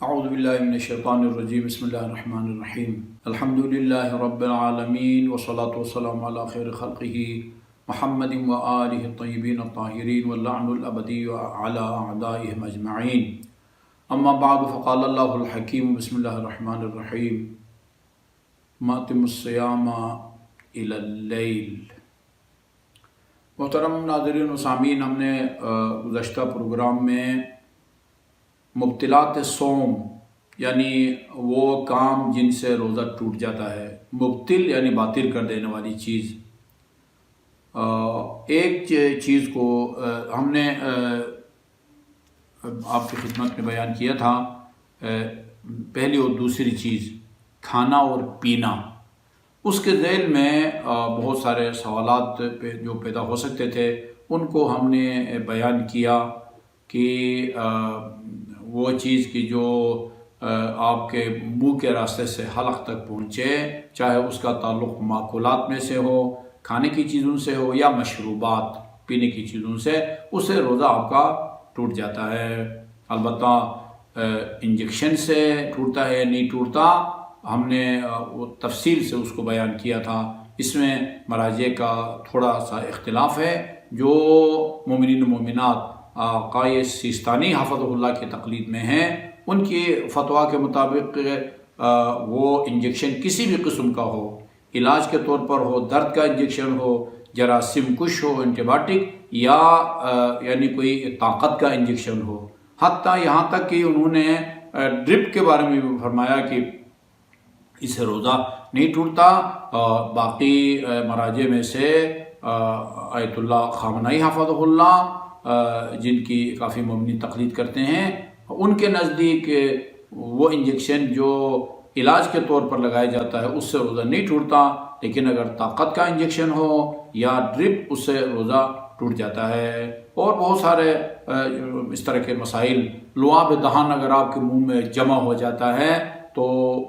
اعوذ باللہ من الشیطان الرجیم بسم اللہ الرحمن الرحیم الحمدللہ رب العالمین والصلاة والسلام علی خیر خلقہ محمد وآلہ الطیبین الطاہرین واللعن الابدی علی اعدائہم اجمعین اما بعد فقال اللہ الحکیم بسم اللہ الرحمن الرحیم ماتم الصیام الی اللیل۔ محترم ناظرین و سامعین، ہم نے گزشتہ پروگرام میں مبطلات صوم یعنی وہ کام جن سے روزہ ٹوٹ جاتا ہے، مبطل یعنی باطل کر دینے والی چیز، ایک چیز کو ہم نے آپ کی خدمت میں بیان کیا تھا، پہلی اور دوسری چیز کھانا اور پینا۔ اس کے ذیل میں بہت سارے سوالات جو پیدا ہو سکتے تھے ان کو ہم نے بیان کیا کہ وہ چیز کی جو آپ کے منہ کے راستے سے حلق تک پہنچے، چاہے اس کا تعلق ماکولات میں سے ہو، کھانے کی چیزوں سے ہو یا مشروبات پینے کی چیزوں سے، اس سے روزہ آپ کا ٹوٹ جاتا ہے۔ البتہ انجیکشن سے ٹوٹتا ہے یا نہیں ٹوٹتا، ہم نے وہ تفصیل سے اس کو بیان کیا تھا۔ اس میں مراجع کا تھوڑا سا اختلاف ہے۔ جو مومنین و مومنات قائد سیستانی حفظہ اللہ کی تقلید میں ہیں، ان کی فتویٰ کے مطابق وہ انجیکشن کسی بھی قسم کا ہو، علاج کے طور پر ہو، درد کا انجیکشن ہو، جراثیم کش ہو، اینٹی بائیوٹک، یا یعنی کوئی طاقت کا انجیکشن ہو، حتیٰ یہاں تک کہ انہوں نے ڈرپ کے بارے میں بھی فرمایا کہ اس سے روزہ نہیں ٹوٹتا۔ باقی مراجع میں سے آیت اللہ خامنائی حفظہ اللہ، جن کی کافی مومنین تقلید کرتے ہیں، ان کے نزدیک وہ انجیکشن جو علاج کے طور پر لگایا جاتا ہے اس سے روزہ نہیں ٹوٹتا، لیکن اگر طاقت کا انجیکشن ہو یا ڈرپ، اس سے روزہ ٹوٹ جاتا ہے۔ اور بہت سارے اس طرح کے مسائل، لعاب دہان اگر آپ کے منہ میں جمع ہو جاتا ہے تو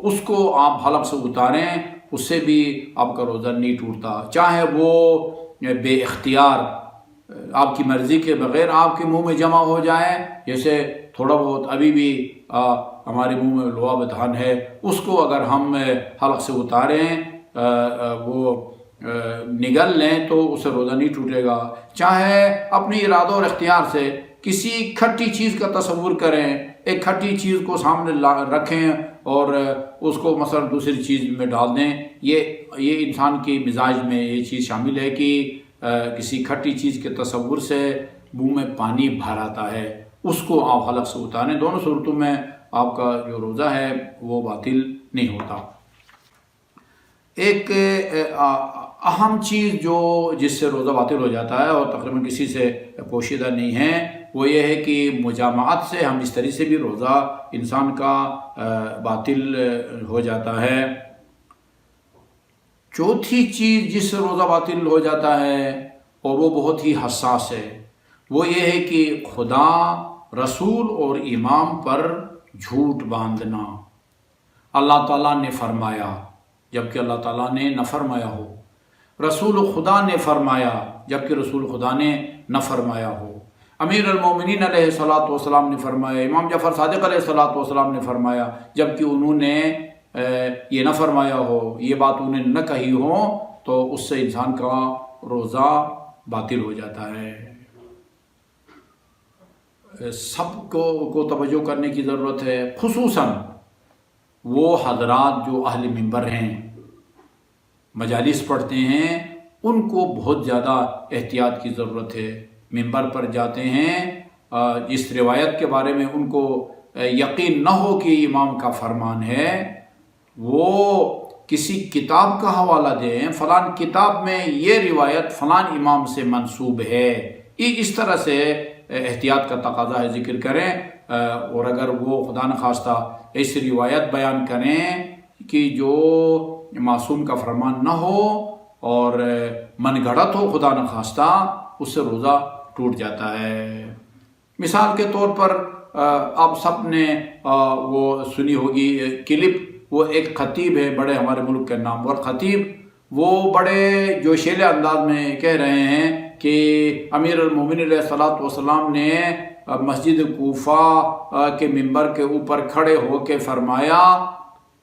اس کو آپ حلق سے اتاریں، اس سے بھی آپ کا روزہ نہیں ٹوٹتا، چاہے وہ بے اختیار آپ کی مرضی کے بغیر آپ کے منہ میں جمع ہو جائے، جیسے تھوڑا بہت ابھی بھی ہمارے منہ میں لعاب دہن ہے، اس کو اگر ہم حلق سے اتاریں، وہ نگل لیں تو اسے روزہ نہیں ٹوٹے گا۔ چاہے اپنی ارادہ اور اختیار سے کسی کھٹی چیز کا تصور کریں، ایک کھٹی چیز کو سامنے رکھیں اور اس کو مثلا دوسری چیز میں ڈال دیں، یہ انسان کی مزاج میں یہ چیز شامل ہے کہ کسی کھٹی چیز کے تصور سے منہ میں پانی بھر آتا ہے، اس کو آپ حلق سے اتاریں۔ دونوں صورتوں میں آپ کا جو روزہ ہے وہ باطل نہیں ہوتا۔ ایک اہم چیز جس سے روزہ باطل ہو جاتا ہے اور تقریباً کسی سے پوشیدہ نہیں ہے، وہ یہ ہے کہ مجامعات سے، ہم اس طرح سے بھی روزہ انسان کا باطل ہو جاتا ہے۔ چوتھی چیز جس سے روزہ باطل ہو جاتا ہے اور وہ بہت ہی حساس ہے، وہ یہ ہے کہ خدا، رسول اور امام پر جھوٹ باندھنا۔ اللہ تعالیٰ نے فرمایا جبکہ اللہ تعالیٰ نے نہ فرمایا ہو، رسول خدا نے فرمایا جبکہ رسول خدا نے نہ فرمایا ہو، امیر المومنین علیہ الصلوۃ والسلام نے فرمایا، امام جعفر صادق علیہ الصلوۃ والسلام نے فرمایا جبکہ انہوں نے یہ نہ فرمایا ہو، یہ بات انہیں نہ کہی ہو، تو اس سے انسان کا روزہ باطل ہو جاتا ہے۔ سب کو توجہ کرنے کی ضرورت ہے، خصوصاً وہ حضرات جو اہل منبر ہیں، مجالس پڑھتے ہیں، ان کو بہت زیادہ احتیاط کی ضرورت ہے۔ منبر پر جاتے ہیں، جس روایت کے بارے میں ان کو یقین نہ ہو کہ امام کا فرمان ہے، وہ کسی کتاب کا حوالہ دیں، فلان کتاب میں یہ روایت فلان امام سے منسوب ہے، اس طرح سے احتیاط کا تقاضا ہے، ذکر کریں۔ اور اگر وہ خدا نخواستہ ایسی روایت بیان کریں کہ جو معصوم کا فرمان نہ ہو اور من گھڑت ہو، خدا نخواستہ، اس سے روزہ ٹوٹ جاتا ہے۔ مثال کے طور پر آپ سب نے وہ سنی ہوگی کلپ، وہ ایک خطیب ہے، بڑے ہمارے ملک کے نامور خطیب، وہ بڑے جوشیلے انداز میں کہہ رہے ہیں کہ امیر المومنین علیہ الصلوۃ والسلام نے مسجد کوفہ کے منبر کے اوپر کھڑے ہو کے فرمایا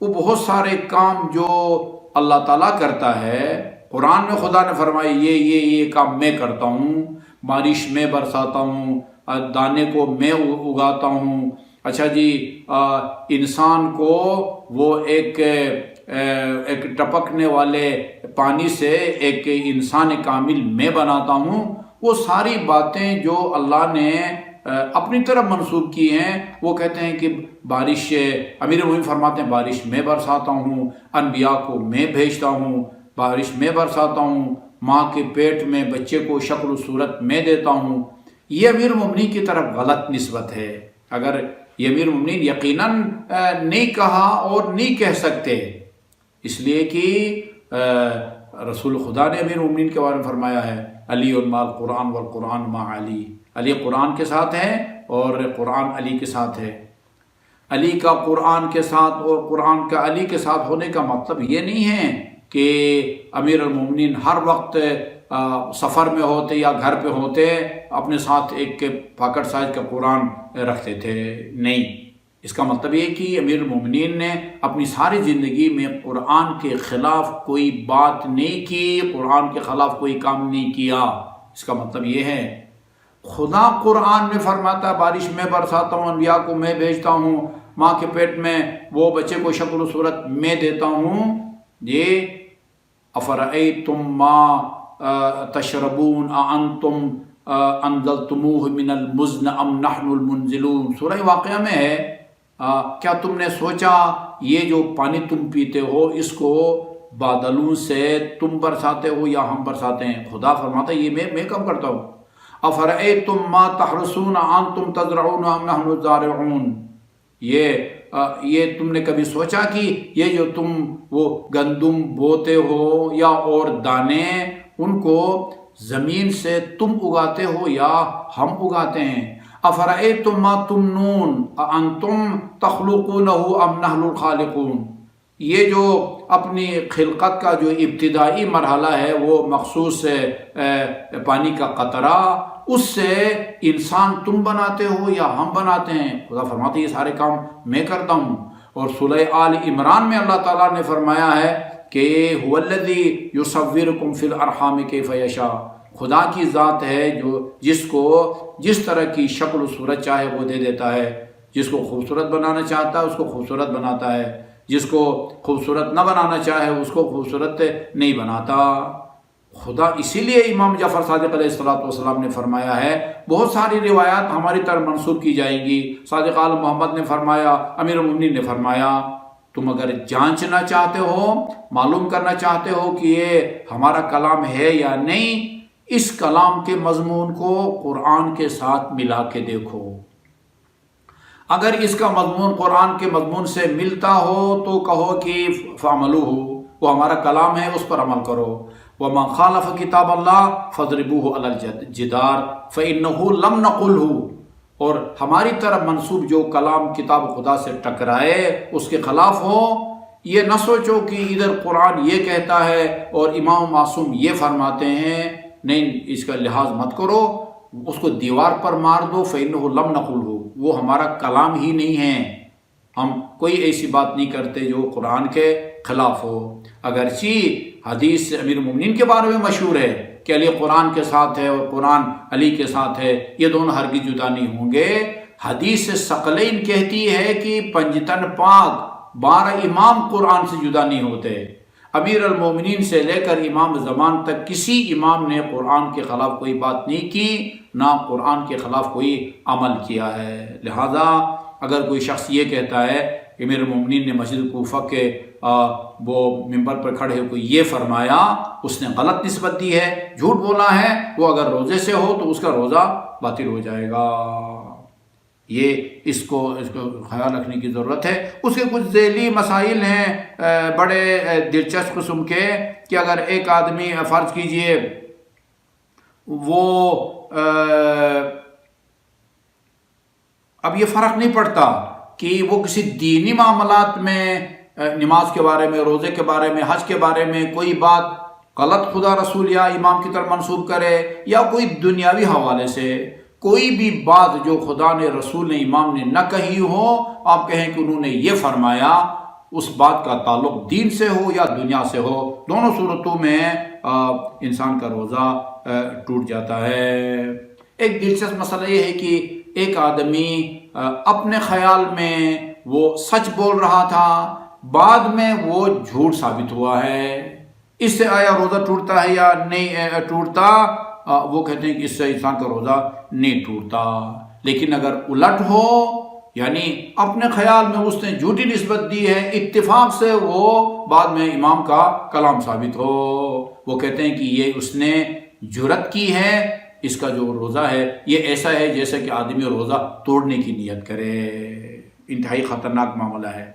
وہ بہت سارے کام جو اللہ تعالیٰ کرتا ہے، قرآن میں خدا نے فرمایا یہ کام میں کرتا ہوں، بارش میں برساتا ہوں، دانے کو میں اگاتا ہوں، اچھا جی انسان کو وہ ایک ٹپکنے والے پانی سے ایک انسان کامل میں بناتا ہوں. وہ ساری باتیں جو اللہ نے اپنی طرف منسوب کی ہیں، وہ کہتے ہیں کہ بارش، امیر المومنین فرماتے ہیں بارش میں برساتا ہوں، انبیاء کو میں بھیجتا ہوں، بارش میں برساتا ہوں، ماں کے پیٹ میں بچے کو شکل و صورت میں دیتا ہوں. یہ امیر المومنین کی طرف غلط نسبت ہے. اگر یہ امیر المومنین یقیناً نہیں کہا اور نہیں کہہ سکتے، اس لیے کہ رسول خدا نے امیر المومنین کے بارے میں فرمایا ہے علی مع القرآن والقرآن مع علی، علی قرآن کے ساتھ ہے اور قرآن علی کے ساتھ ہے. علی کا قرآن کے ساتھ اور قرآن کا علی کے ساتھ ہونے کا مطلب یہ نہیں ہے کہ امیر المومنین ہر وقت سفر میں ہوتے یا گھر پہ ہوتے اپنے ساتھ ایک پاکٹ سائز کا قرآن رکھتے تھے. نہیں، اس کا مطلب یہ کہ امیر المومنین نے اپنی ساری زندگی میں قرآن کے خلاف کوئی بات نہیں کی، قرآن کے خلاف کوئی کام نہیں کیا. اس کا مطلب یہ ہے خدا قرآن میں فرماتا بارش میں برساتا ہوں، انبیاء کو میں بھیجتا ہوں، ماں کے پیٹ میں وہ بچے کو شکل و صورت میں دیتا ہوں. یہ افرأیتم ما تشربون اانتم انزلتموہ من المزن ام نحن المنزلون، سورہ واقعہ میں ہے. کیا تم نے سوچا یہ جو پانی تم پیتے ہو اس کو بادلوں سے تم برساتے ہو یا ہم برساتے ہیں؟ خدا فرماتا ہے یہ میں کم کرتا ہوں. افرأیتم ما تحرثون انتم تزرعون ام نحن الزارعون، یہ تم نے کبھی سوچا کہ یہ جو تم وہ گندم بوتے ہو یا اور دانے ان کو زمین سے تم اگاتے ہو یا ہم اگاتے ہیں؟ افرأیتم ما تمنون انتم تخلقونہ ام نحن الخالقون، یہ جو اپنی خلقت کا جو ابتدائی مرحلہ ہے وہ مخصوص پانی کا قطرہ، اس سے انسان تم بناتے ہو یا ہم بناتے ہیں؟ خدا فرماتے ہیں یہ سارے کام میں کرتا ہوں. اور سورہ آل عمران میں اللہ تعالیٰ نے فرمایا ہے کہ هو الذی یصورکم فی الارحام کیف یشاء، خدا کی ذات ہے جو جس کو جس طرح کی شکل و صورت چاہے وہ دے دیتا ہے. جس کو خوبصورت بنانا چاہتا ہے اس کو خوبصورت بناتا ہے، جس کو خوبصورت نہ بنانا چاہے اس کو خوبصورت نہیں بناتا. خدا اسی لیے امام جعفر صادق علیہ السلام نے فرمایا ہے، بہت ساری روایات ہماری طرف منسوب کی جائیں گی. صادق عالم محمد نے فرمایا، امیر المومنین نے فرمایا، تم اگر جانچنا چاہتے ہو، معلوم کرنا چاہتے ہو کہ یہ ہمارا کلام ہے یا نہیں، اس کلام کے مضمون کو قرآن کے ساتھ ملا کے دیکھو. اگر اس کا مضمون قرآن کے مضمون سے ملتا ہو تو کہو کہ فعملوہ، وہ ہمارا کلام ہے اس پر عمل کرو. وما خالف کتاب اللہ فاضربوہ علی الجدار فإنہ لم نقلہ، اور ہماری طرف منسوب جو کلام کتاب خدا سے ٹکرائے اس کے خلاف ہو، یہ نہ سوچو کہ ادھر قرآن یہ کہتا ہے اور امام معصوم یہ فرماتے ہیں. نہیں، اس کا لحاظ مت کرو، اس کو دیوار پر مار دو. فإنہ لم نقلہ، وہ ہمارا کلام ہی نہیں ہے، ہم کوئی ایسی بات نہیں کرتے جو قرآن کے خلاف ہو. اگرچہ حدیث امیر المومنین کے بارے میں مشہور ہے کہ علی قرآن کے ساتھ ہے اور قرآن علی کے ساتھ ہے، یہ دونوں ہرگز جدا نہیں ہوں گے. حدیث ثقلین کہتی ہے کہ پنجتن پاک 12 امام قرآن سے جدا نہیں ہوتے. امیر المومنین سے لے کر امام زمان تک کسی امام نے قرآن کے خلاف کوئی بات نہیں کی، نہ قرآن کے خلاف کوئی عمل کیا ہے. لہذا اگر کوئی شخص یہ کہتا ہے کہ امیر المومنین نے مسجد کوفہ کے وہ ممبر پر کھڑے ہو کو یہ فرمایا، اس نے غلط نسبت دی ہے، جھوٹ بولا ہے. وہ اگر روزے سے ہو تو اس کا روزہ باطل ہو جائے گا. یہ اس کو خیال رکھنے کی ضرورت ہے. اس کے کچھ ذیلی مسائل ہیں بڑے دلچسپ قسم کے، کہ اگر ایک آدمی فرض کیجئے وہ اب یہ فرق نہیں پڑتا کہ وہ کسی دینی معاملات میں نماز کے بارے میں، روزے کے بارے میں، حج کے بارے میں کوئی بات غلط خدا رسول یا امام کی طرف منسوب کرے، یا کوئی دنیاوی حوالے سے کوئی بھی بات جو خدا نے، رسول نے، امام نے نہ کہی ہو، آپ کہیں کہ انہوں نے یہ فرمایا، اس بات کا تعلق دین سے ہو یا دنیا سے ہو، دونوں صورتوں میں انسان کا روزہ ٹوٹ جاتا ہے۔ ایک دلچسپ مسئلہ یہ ہے کہ ایک آدمی اپنے خیال میں وہ سچ بول رہا تھا، بعد میں وہ جھوٹ ثابت ہوا ہے، اس سے آیا روزہ ٹوٹتا ہے یا نہیں ٹوٹتا؟ وہ کہتے ہیں کہ اس سے انسان کا روزہ نہیں ٹوٹتا۔ لیکن اگر الٹ ہو، یعنی اپنے خیال میں اس نے جھوٹی نسبت دی ہے، اتفاق سے وہ بعد میں امام کا کلام ثابت ہو، وہ کہتے ہیں کہ یہ اس نے جرأت کی ہے، اس کا جو روزہ ہے یہ ایسا ہے جیسے کہ آدمی روزہ توڑنے کی نیت کرے۔ انتہائی خطرناک معاملہ ہے۔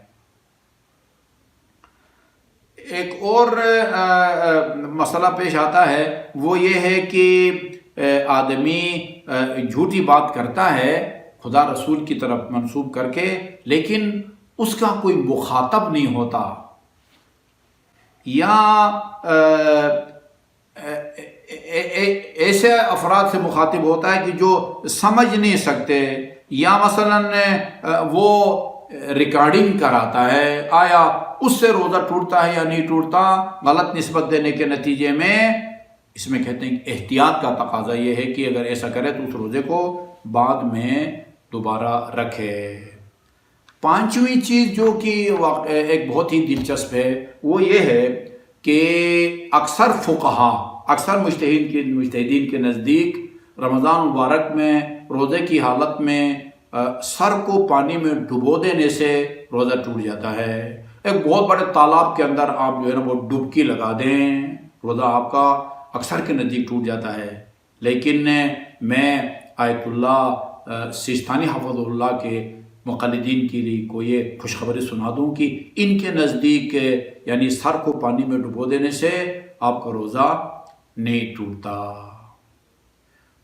ایک اور مسئلہ پیش آتا ہے، وہ یہ ہے کہ آدمی جھوٹی بات کرتا ہے خدا رسول کی طرف منسوب کر کے، لیکن اس کا کوئی مخاطب نہیں ہوتا، یا ایسے افراد سے مخاطب ہوتا ہے کہ جو سمجھ نہیں سکتے، یا مثلا وہ ریکارڈنگ کراتا ہے، آیا اس سے روزہ ٹوٹتا ہے یا نہیں ٹوٹتا؟ غلط نسبت دینے کے نتیجے میں اس میں کہتے ہیں کہ احتیاط کا تقاضا یہ ہے کہ اگر ایسا کرے تو اس روزے کو بعد میں دوبارہ رکھے۔ پانچویں چیز جو کہ ایک بہت ہی دلچسپ ہے، وہ یہ ہے کہ اکثر فقہا، اکثر مجتہدین کے نزدیک رمضان مبارک میں روزے کی حالت میں سر کو پانی میں ڈبو دینے سے روزہ ٹوٹ جاتا ہے۔ ایک بہت بڑے تالاب کے اندر آپ جو ہے نا وہ ڈبکی لگا دیں، روزہ آپ کا اکثر کے نزدیک ٹوٹ جاتا ہے۔ لیکن میں آیت اللہ سیستانی حفظ اللہ کے مقلدین کے لیے کو یہ خوشخبری سنا دوں کہ ان کے نزدیک یعنی سر کو پانی میں ڈبو دینے سے آپ کا روزہ نہیں ٹوٹتا،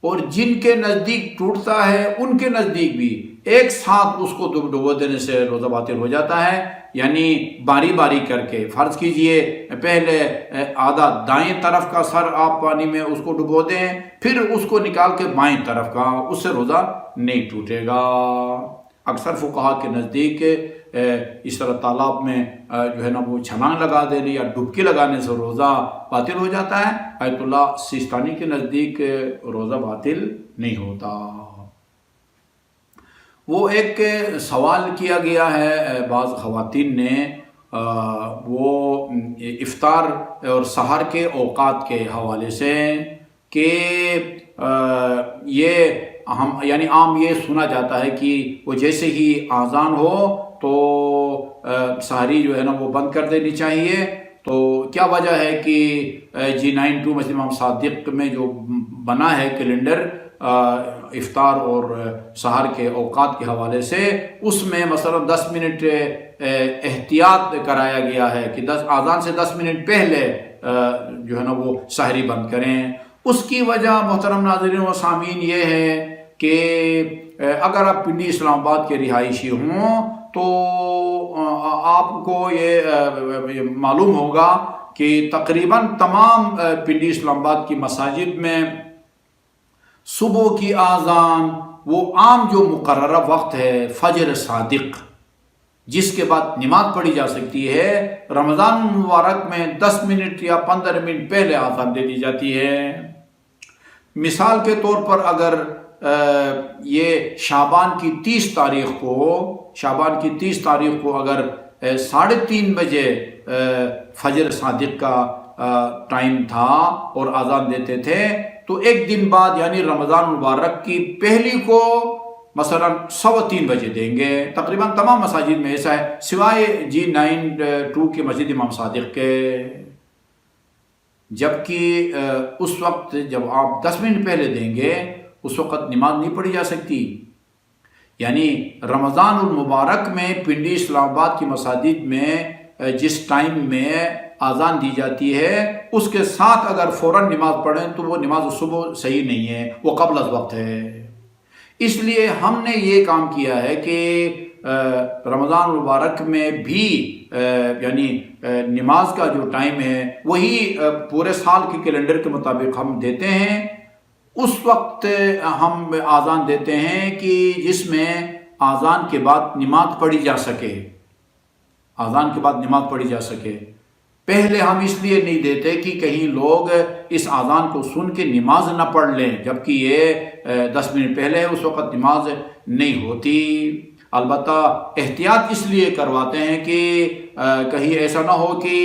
اور جن کے نزدیک ٹوٹتا ہے ان کے نزدیک بھی ایک ساتھ اس کو ڈبو دینے سے روزہ باطل ہو جاتا ہے، یعنی باری باری کر کے۔ فرض کیجئے پہلے آدھا دائیں طرف کا سر آپ پانی میں اس کو ڈبو دیں، پھر اس کو نکال کے بائیں طرف کا، اس سے روزہ نہیں ٹوٹے گا۔ اکثر فقہا کے نزدیک اس طرح تالاب میں جو ہے نا وہ چھلانگ لگا دینے یا ڈبکی لگانے سے روزہ باطل ہو جاتا ہے۔ آیت اللہ سیستانی کے نزدیک روزہ باطل نہیں ہوتا۔ وہ ایک سوال کیا گیا ہے بعض خواتین نے، وہ افطار اور سحر کے اوقات کے حوالے سے، کہ یہ ہم یعنی عام یہ سنا جاتا ہے کہ وہ جیسے ہی اذان ہو تو سحری جو ہے نا وہ بند کر دینی چاہیے۔ تو کیا وجہ ہے کہ G92 مسجد امام صادق میں جو بنا ہے کیلنڈر افطار اور سحر کے اوقات کے حوالے سے، اس میں مثلا 10 منٹ احتیاط کرایا گیا ہے کہ اذان سے 10 منٹ پہلے جو ہے نا وہ سحری بند کریں۔ اس کی وجہ محترم ناظرین و سامعین یہ ہے کہ اگر آپ پنڈی اسلام آباد کے رہائشی ہوں تو آپ کو یہ معلوم ہوگا کہ تقریباً تمام پنڈی اسلام آباد کی مساجد میں صبح کی اذان وہ عام جو مقررہ وقت ہے فجر صادق، جس کے بعد نماز پڑھی جا سکتی ہے، رمضان مبارک میں 10 منٹ یا 15 منٹ پہلے اذان دے دی جاتی ہے۔ مثال کے طور پر اگر یہ شعبان کی 30 تاریخ کو اگر 3:30 بجے فجر صادق کا ٹائم تھا اور اذان دیتے تھے، تو ایک دن بعد یعنی رمضان مبارک کی پہلی کو مثلا 3:15 بجے دیں گے۔ تقریباً تمام مساجد میں ایسا ہے سوائے G92 کے مسجد امام صادق کے، جبکہ اس وقت جب آپ 10 منٹ پہلے دیں گے اس وقت نماز نہیں پڑھی جا سکتی۔ یعنی رمضان المبارک میں پنڈی اسلام آباد کی مساجد میں جس ٹائم میں اذان دی جاتی ہے اس کے ساتھ اگر فوراً نماز پڑھیں تو وہ نماز صبح صحیح نہیں ہے، وہ قبل از وقت ہے۔ اس لیے ہم نے یہ کام کیا ہے کہ رمضان المبارک میں بھی یعنی نماز کا جو ٹائم ہے وہی پورے سال کے کیلنڈر کے مطابق ہم دیتے ہیں، اس وقت ہم اذان دیتے ہیں کہ جس میں اذان کے بعد نماز پڑھی جا سکے، اذان کے بعد نماز پڑھی جا سکے۔ پہلے ہم اس لیے نہیں دیتے کہ کہیں لوگ اس اذان کو سن کے نماز نہ پڑھ لیں، جبکہ یہ 10 منٹ پہلے اس وقت نماز نہیں ہوتی۔ البتہ احتیاط اس لیے کرواتے ہیں کہ کہیں ایسا نہ ہو کہ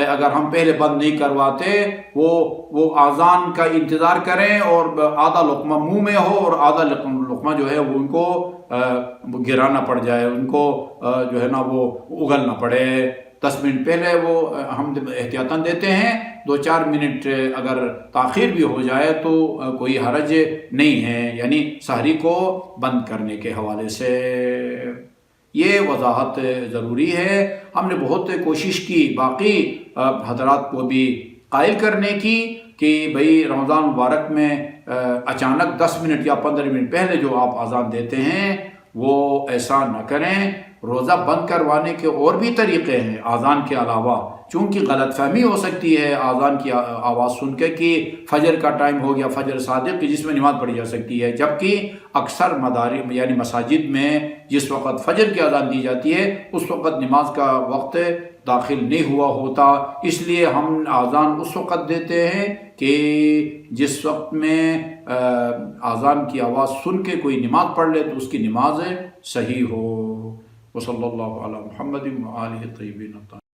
اگر ہم پہلے بند نہیں کرواتے وہ اذان کا انتظار کریں اور آدھا لقمہ منہ میں ہو اور آدھا لقمہ جو ہے وہ ان کو گرانا پڑ جائے، ان کو جو ہے نا وہ اگلنا پڑے۔ 10 منٹ پہلے وہ ہم احتیاطاً دیتے ہیں، 2-4 منٹ اگر تاخیر بھی ہو جائے تو کوئی حرج نہیں ہے، یعنی سحری کو بند کرنے کے حوالے سے یہ وضاحت ضروری ہے۔ ہم نے بہت کوشش کی باقی حضرات کو بھی قائل کرنے کی کہ بھئی رمضان مبارک میں اچانک 10 منٹ یا 15 منٹ پہلے جو آپ اذان دیتے ہیں وہ ایسا نہ کریں۔ روزہ بند کروانے کے اور بھی طریقے ہیں اذان کے علاوہ، چونکہ غلط فہمی ہو سکتی ہے اذان کی آواز سن کے کہ فجر کا ٹائم ہو گیا، فجر صادق کی جس میں نماز پڑھی جا سکتی ہے، جبکہ اکثر مدارس یعنی مساجد میں جس وقت فجر کی اذان دی جاتی ہے اس وقت نماز کا وقت داخل نہیں ہوا ہوتا، اس لیے ہم اذان اس وقت دیتے ہیں کہ جس وقت میں اذان کی آواز سن کے کوئی نماز پڑھ لے تو اس کی نماز صحیح ہو۔ وصلی اللہ علی محمد وآلہ الطیبین الطاہرین۔